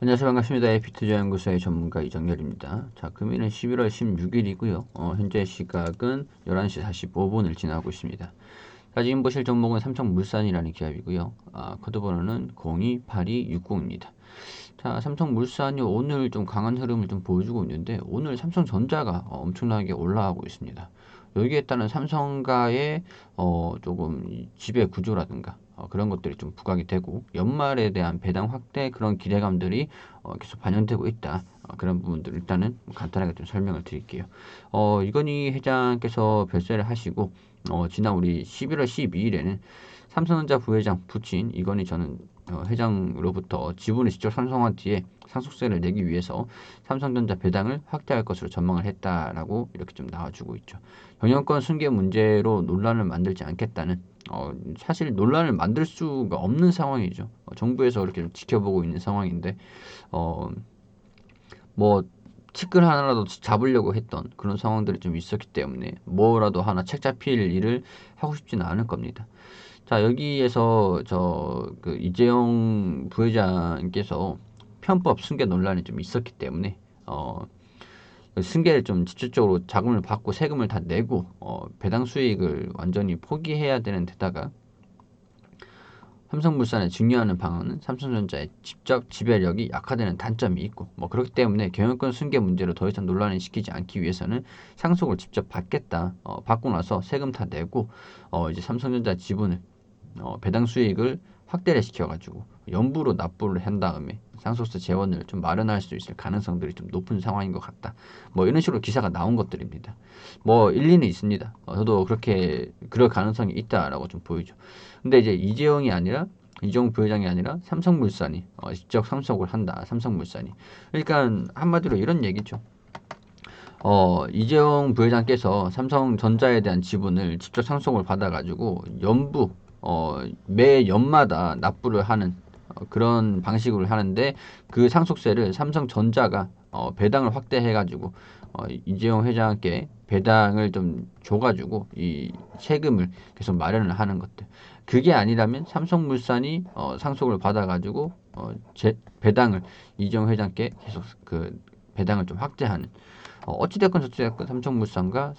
안녕하세요. 반갑습니다. 에피투자연구소의 전문가 이정열입니다. 자, 금일은 11월 16일이고요. 현재 시각은 11시 45분을 지나고 있습니다. 자, 지금 보실 종목은 삼성물산이라는 기업이고요. 코드번호는 028260입니다. 자, 삼성물산이 오늘 좀 강한 흐름을 좀 보여주고 있는데, 오늘 삼성전자가 엄청나게 올라가고 있습니다. 여기에 따른 삼성가의 조금 지배 구조라든가 그런 것들이 좀 부각이 되고, 연말에 대한 배당 확대 그런 기대감들이 계속 반영되고 있다. 그런 부분들 일단은 간단하게 좀 설명을 드릴게요. 이건희 회장께서 별세를 하시고, 지난 우리 11월 12일에는 삼성전자 부회장 부친 이건희 전 회장으로부터 지분을 직접 상속한 뒤에 상속세를 내기 위해서 삼성전자 배당을 확대할 것으로 전망을 했다라고 이렇게 좀 나와주고 있죠. 경영권 승계 문제로 논란을 만들지 않겠다는, 사실 논란을 만들 수가 없는 상황이죠. 정부에서 이렇게 좀 지켜보고 있는 상황인데, 어, 뭐 티끌 하나라도 잡으려고 했던 그런 상황들이 좀 있었기 때문에 뭐라도 하나 책 잡힐 일을 하고 싶지는 않을 겁니다. 자, 여기에서 그 이재용 부회장께서 편법 승계 논란이 좀 있었기 때문에 승계를 좀 직접적으로 자금을 받고 세금을 다 내고 배당 수익을 완전히 포기해야 되는 데다가 삼성물산을 증여하는 방안은 삼성전자의 직접 지배력이 약화되는 단점이 있고, 그렇기 때문에 경영권 승계 문제로 더 이상 논란을 시키지 않기 위해서는 상속을 직접 받겠다. 받고 나서 세금 다 내고 이제 삼성전자 지분을 배당 수익을 확대를 시켜가지고 연부로 납부를 한 다음에 상속세 재원을 좀 마련할 수 있을 가능성들이 좀 높은 상황인 것 같다. 이런 식으로 기사가 나온 것들입니다. 일리는 있습니다. 저도 그렇게 그럴 가능성이 있다라고 좀 보이죠. 근데 이제 이재용 부회장이 아니라 삼성물산이 직접 상속을 한다. 삼성물산이. 그러니까 한마디로 이런 얘기죠. 이재용 부회장께서 삼성전자에 대한 지분을 직접 상속을 받아가지고 매 연마다 납부를 하는 그런 방식으로 하는데, 그 상속세를 삼성전자가 배당을 확대해가지고 이재용 회장께 배당을 좀 줘가지고 이 세금을 계속 마련을 하는 것들. 그게 아니라면 삼성물산이 상속을 받아가지고 배당을 이재용 회장께 계속 그 배당을 좀 확대하는, 어찌됐건 저찌됐건 삼성물산과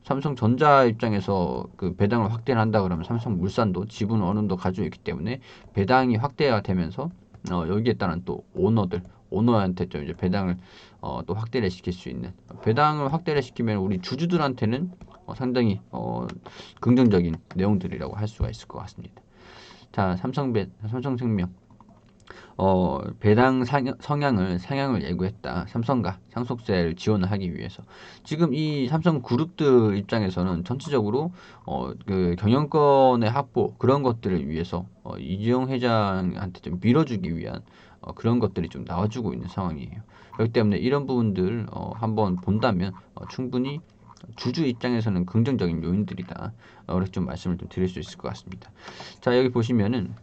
삼성전자 입장에서 그 배당을 확대를 한다 그러면 삼성물산도 지분 어느 정도 가지고 있기 때문에 배당이 확대가 되면서 여기에 따른 또 오너한테 좀 이제 배당을 또 확대를 시킬 수 있는, 배당을 확대를 시키면 우리 주주들한테는 상당히 긍정적인 내용들이라고 할 수가 있을 것 같습니다. 자, 삼성생명 배당 상향을 예고했다. 삼성과 상속세를 지원을 하기 위해서. 지금 이 삼성 그룹들 입장에서는 전체적으로 그 경영권의 확보 그런 것들을 위해서 이재용 회장한테 좀 밀어주기 위한 그런 것들이 좀 나와주고 있는 상황이에요. 그렇기 때문에 이런 부분들 한번 본다면 충분히 주주 입장에서는 긍정적인 요인들이다. 이렇게 좀 말씀을 좀 드릴 수 있을 것 같습니다. 자, 여기 보시면은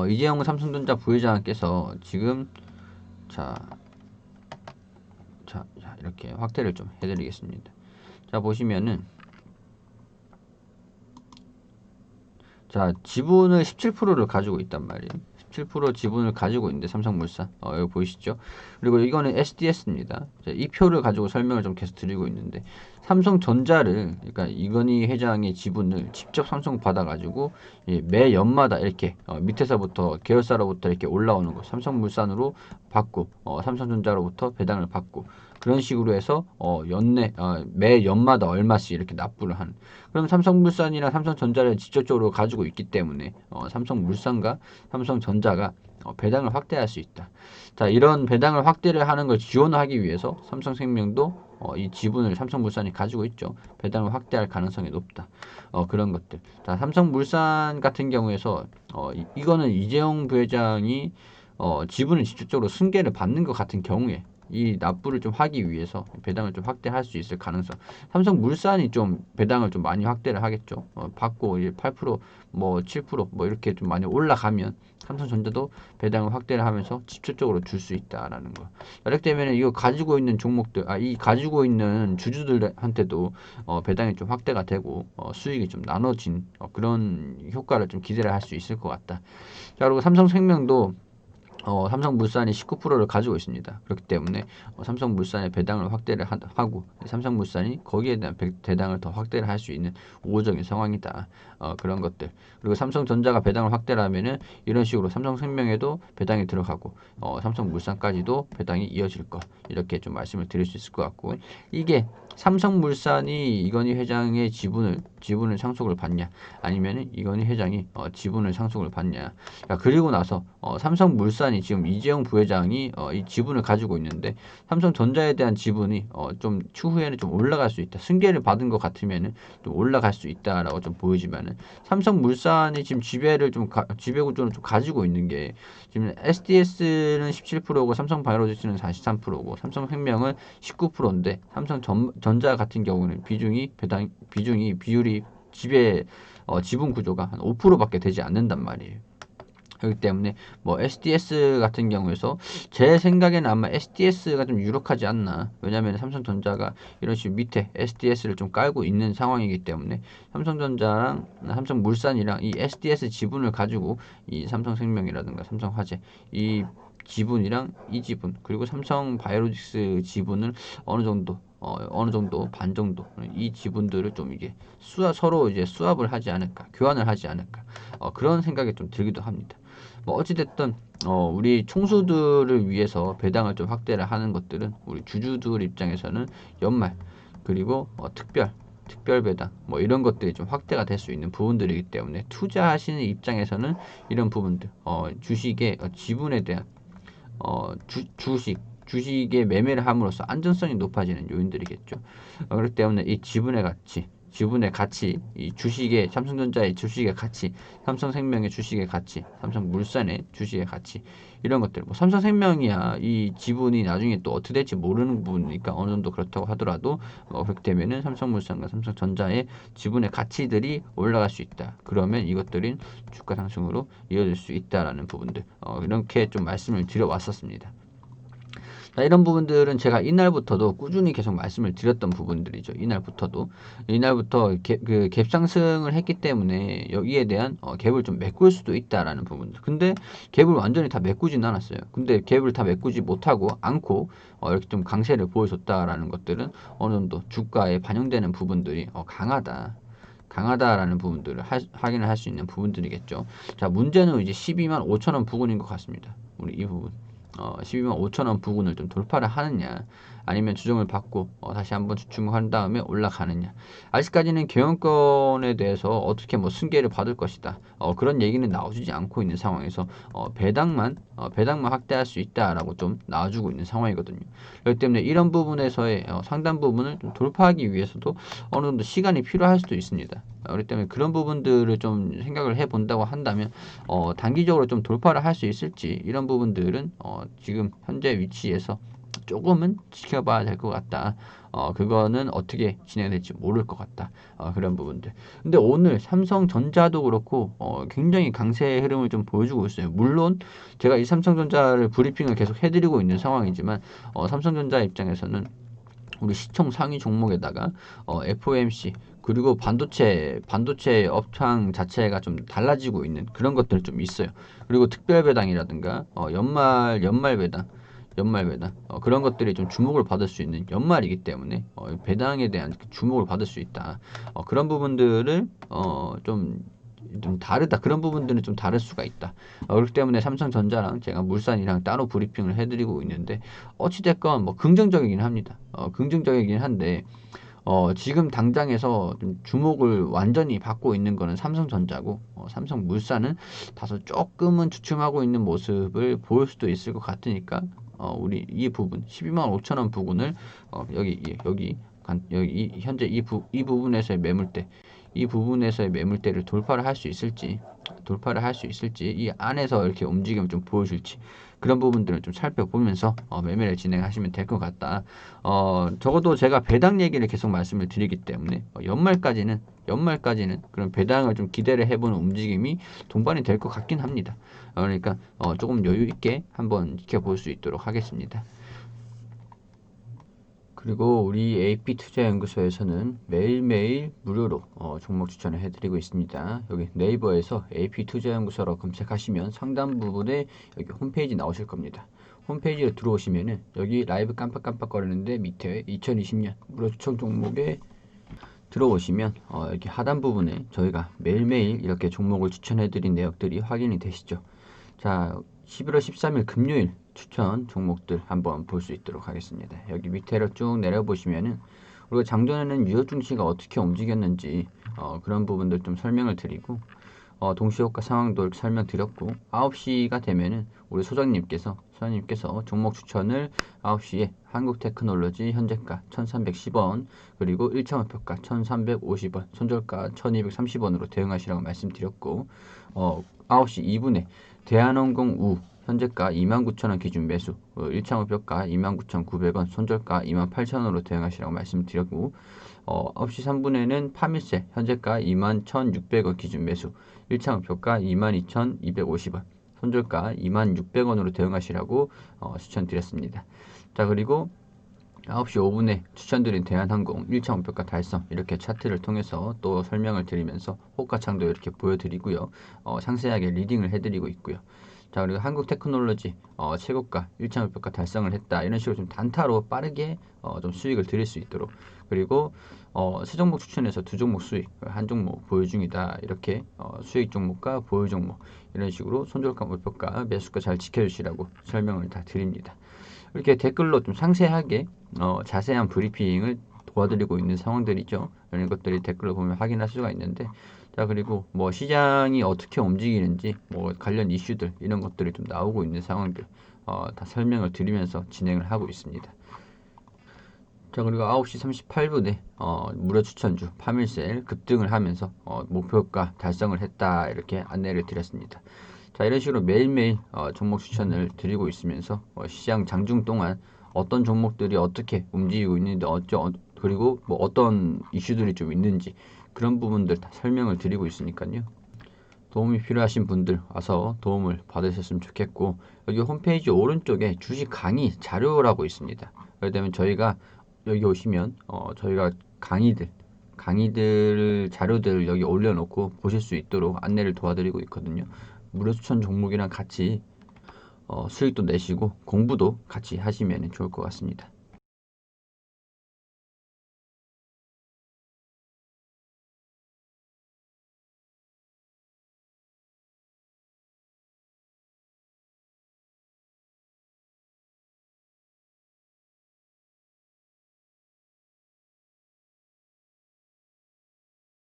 이재용 삼성전자 부회장께서 지금 자, 자 이렇게 확대를 좀 해드리겠습니다. 자, 보시면은 자, 지분을 17%를 가지고 있단 말이에요. 17% 지분을 가지고 있는데 삼성물산 여기 보이시죠? 그리고 이거는 SDS입니다. 이 표를 가지고 설명을 좀 계속 드리고 있는데, 삼성전자를, 그러니까 이건희 회장의 지분을 직접 상속 받아가지고 매 연마다 이렇게 밑에서부터 계열사로부터 이렇게 올라오는 거 삼성물산으로 받고 삼성전자로부터 배당을 받고 그런 식으로 해서 매 연마다 얼마씩 이렇게 납부를 하는. 그럼 삼성물산이나 삼성전자를 직접적으로 가지고 있기 때문에 삼성물산과 삼성전자가 배당을 확대할 수 있다. 자, 이런 배당을 확대를 하는 걸 지원하기 위해서 삼성생명도 이 지분을 삼성물산이 가지고 있죠. 배당을 확대할 가능성이 높다. 그런 것들. 자, 삼성물산 같은 경우에서 이거는 이재용 부회장이 지분을 직접적으로 승계를 받는 것 같은 경우에 이 납부를 좀 하기 위해서 배당을 좀 확대할 수 있을 가능성. 삼성물산이 좀 배당을 좀 많이 확대를 하겠죠. 받고 이제 8%, 7%, 이렇게 좀 많이 올라가면 삼성전자도 배당을 확대를 하면서 직접적으로 줄 수 있다라는 거. 그렇기 때문에 이거 가지고 있는 종목들, 이 가지고 있는 주주들한테도 배당이 좀 확대가 되고 수익이 좀 나눠진 그런 효과를 좀 기대를 할 수 있을 것 같다. 자, 그리고 삼성생명도 삼성물산이 19%를 가지고 있습니다. 그렇기 때문에 삼성물산의 배당을 확대를 하고 삼성물산이 거기에 대한 배당을 더 확대를 할 수 있는 우호적인 상황이다. 그런 것들. 그리고 삼성전자가 배당을 확대를 하면은 이런 식으로 삼성생명에도 배당이 들어가고 삼성물산까지도 배당이 이어질 것. 이렇게 좀 말씀을 드릴 수 있을 것 같고 이게 삼성물산이 이건희 회장의 지분을 상속을 받냐 아니면은 이건희 회장이 지분을 상속을 받냐. 그리고 나서 삼성물산이 지금 이재용 부회장이 이 지분을 가지고 있는데 삼성전자에 대한 지분이 좀 추후에는 좀 올라갈 수 있다. 승계를 받은 것 같으면은 좀 올라갈 수 있다라고 좀 보이지만은 삼성물산이 지금 지배 구조를 좀 가지고 있는 게 지금 SDS는 17%고 삼성바이오로직스는 43%고 삼성생명은 19%인데 삼성전자 같은 경우는 비율이 지분 구조가 한 5%밖에 되지 않는단 말이에요. 그렇기 때문에 뭐 SDS 같은 경우에서 제 생각에는 아마 SDS가 좀 유력하지 않나. 왜냐하면 삼성전자가 이런 식으로 밑에 SDS를 좀 깔고 있는 상황이기 때문에 삼성전자랑 삼성물산이랑 이 SDS 지분을 가지고 이 삼성생명이라든가 삼성화재 이 지분이랑 이 지분 그리고 삼성바이오로직스 지분을 어느 정도 반 정도 이 지분들을 좀 이게 서로 이제 수합을 하지 않을까 교환을 하지 않을까 그런 생각이 좀 들기도 합니다. 뭐 어찌됐든 우리 총수들을 위해서 배당을 좀 확대를 하는 것들은 우리 주주들 입장에서는 연말 그리고 특별 배당 뭐 이런 것들이 좀 확대가 될 수 있는 부분들이기 때문에 투자하시는 입장에서는 이런 부분들 주식의 지분에 대한 주식의 매매를 함으로써 안전성이 높아지는 요인들이겠죠. 그렇기 때문에 이 지분의 가치, 이 주식의 삼성전자의 주식의 가치, 삼성생명의 주식의 가치, 삼성물산의 주식의 가치 이런 것들. 뭐 삼성생명이야 이 지분이 나중에 또 어떻게 될지 모르는 부분이니까 어느 정도 그렇다고 하더라도 그렇게 되면은 삼성물산과 삼성전자의 지분의 가치들이 올라갈 수 있다. 그러면 이것들은 주가 상승으로 이어질 수 있다라는 부분들. 이렇게 좀 말씀을 드려왔었습니다. 자, 이런 부분들은 제가 이날부터도 꾸준히 계속 말씀을 드렸던 부분들이죠. 이날부터 갭 상승을 했기 때문에 여기에 대한 갭을 좀 메꿀 수도 있다라는 부분들. 근데 갭을 완전히 다 메꾸진 않았어요. 근데 갭을 다 메꾸지 못하고 않고 이렇게 좀 강세를 보여줬다라는 것들은 어느 정도 주가에 반영되는 부분들이 강하다라는 부분들을 확인을 할 수 있는 부분들이겠죠. 자, 문제는 이제 12만 5천 원 부근인 것 같습니다. 우리 이 부분. 12만 5천 원 부근을 좀 돌파를 하느냐 아니면 조정을 받고 다시 한번 주춤한 다음에 올라가느냐. 아직까지는 경영권에 대해서 어떻게 뭐 승계를 받을 것이다 그런 얘기는 나와주지 않고 있는 상황에서 배당만 확대할 수 있다라고 좀 나와주고 있는 상황이거든요. 그렇기 때문에 이런 부분에서의 상당 부분을 좀 돌파하기 위해서도 어느 정도 시간이 필요할 수도 있습니다. 그렇기 때문에 그런 부분들을 좀 생각을 해본다고 한다면 단기적으로 좀 돌파를 할 수 있을지 이런 부분들은 지금 현재 위치에서 조금은 지켜봐야 될 것 같다. 그거는 어떻게 진행될지 모를 것 같다. 그런 부분들. 근데 오늘 삼성전자도 그렇고 굉장히 강세의 흐름을 좀 보여주고 있어요. 물론 제가 이 삼성전자를 브리핑을 계속 해드리고 있는 상황이지만 삼성전자 입장에서는 우리 시총 상위 종목에다가 FOMC 그리고 반도체 업황 자체가 좀 달라지고 있는 그런 것들 좀 있어요. 그리고 특별 배당이라든가 연말 배당 그런 것들이 좀 주목을 받을 수 있는 연말이기 때문에 배당에 대한 주목을 받을 수 있다. 그런 부분들을 좀 다르다. 그런 부분들은 좀 다를 수가 있다. 그렇기 때문에 삼성전자랑 제가 물산이랑 따로 브리핑을 해드리고 있는데 어찌됐건 뭐 긍정적이긴 합니다. 긍정적이긴 한데 지금 당장에서 좀 주목을 완전히 받고 있는 거는 삼성전자고 삼성물산은 다소 조금은 주춤하고 있는 모습을 보일 수도 있을 것 같으니까 우리 이 부분 12만 5천 원 부분을 여기 현재 이 부분에서의 매물대를 돌파를 할 수 있을지 이 안에서 이렇게 움직임을 좀 보여줄지 그런 부분들을 좀 살펴보면서 매매를 진행하시면 될 것 같다. 적어도 제가 배당 얘기를 계속 말씀을 드리기 때문에 연말까지는 그런 배당을 좀 기대를 해보는 움직임이 동반이 될 것 같긴 합니다. 그러니까 조금 여유 있게 한번 지켜볼 수 있도록 하겠습니다. 그리고 우리 AP투자연구소에서는 매일매일 무료로 종목 추천을 해드리고 있습니다. 여기 네이버에서 AP투자연구소라고 검색하시면 상단 부분에 여기 홈페이지 나오실 겁니다. 홈페이지로 들어오시면은 여기 라이브 깜빡깜빡거리는데 밑에 2020년 무료 추천 종목에 들어오시면 여기 하단 부분에 저희가 매일매일 이렇게 종목을 추천해드린 내역들이 확인이 되시죠. 자, 11월 13일 금요일 추천 종목들 한번 볼 수 있도록 하겠습니다. 여기 밑에로 쭉 내려보시면은 우리가 장전에는 유효 증시가 어떻게 움직였는지 그런 부분들 좀 설명을 드리고 동시효과 상황도 이렇게 설명드렸고 9시가 되면은 우리 소장님께서 종목 추천을 9시에 한국테크놀로지 현재가 1310원 그리고 1차 목표가 1350원 손절가 1230원으로 대응하시라고 말씀드렸고 9시 2분에 대한항공 우 현재가 29,000원 기준 매수 1차 목표가 29,900원 손절가 28,000원으로 대응하시라고 말씀드렸고 9시 3분에는 파밀셀 현재가 21,600원 기준 매수 1차 목표가 22,250원 손절가 26,000원으로 대응하시라고 추천드렸습니다. 자, 그리고 9시 5분에 추천드린 대한항공 1차 목표가 달성 이렇게 차트를 통해서 또 설명을 드리면서 호가창도 이렇게 보여드리고요. 상세하게 리딩을 해드리고 있고요. 자, 그리고 한국테크놀로지 최고가 1차 목표가 달성을 했다 이런 식으로 좀 단타로 빠르게 좀 수익을 드릴 수 있도록 그리고 세 종목 추천해서 두 종목 수익 한 종목 보유 중이다 이렇게 수익 종목과 보유 종목 이런 식으로 손절가 목표가 매수가 잘 지켜주시라고 설명을 다 드립니다. 이렇게 댓글로 좀 상세하게 자세한 브리핑을 도와드리고 있는 상황들이죠. 이런 것들이 댓글로 보면 확인할 수가 있는데 자, 그리고 뭐 시장이 어떻게 움직이는지 뭐 관련 이슈들 이런 것들이 좀 나오고 있는 상황들 다 설명을 드리면서 진행을 하고 있습니다. 자, 그리고 9시 38분에 무료 추천주 파밀셀 급등을 하면서 목표가 달성을 했다 이렇게 안내를 드렸습니다. 자, 이런 식으로 매일매일 종목 추천을 드리고 있으면서 시장 장중 동안 어떤 종목들이 어떻게 움직이고 있는지 그리고 뭐 어떤 이슈들이 좀 있는지 그런 부분들 다 설명을 드리고 있으니까요. 도움이 필요하신 분들 와서 도움을 받으셨으면 좋겠고 여기 홈페이지 오른쪽에 주식 강의 자료라고 있습니다. 그렇기 때문에 저희가 여기 오시면 저희가 강의들 자료들을 여기 올려놓고 보실 수 있도록 안내를 도와드리고 있거든요. 무료 추천 종목이랑 같이 수익도 내시고 공부도 같이 하시면 좋을 것 같습니다.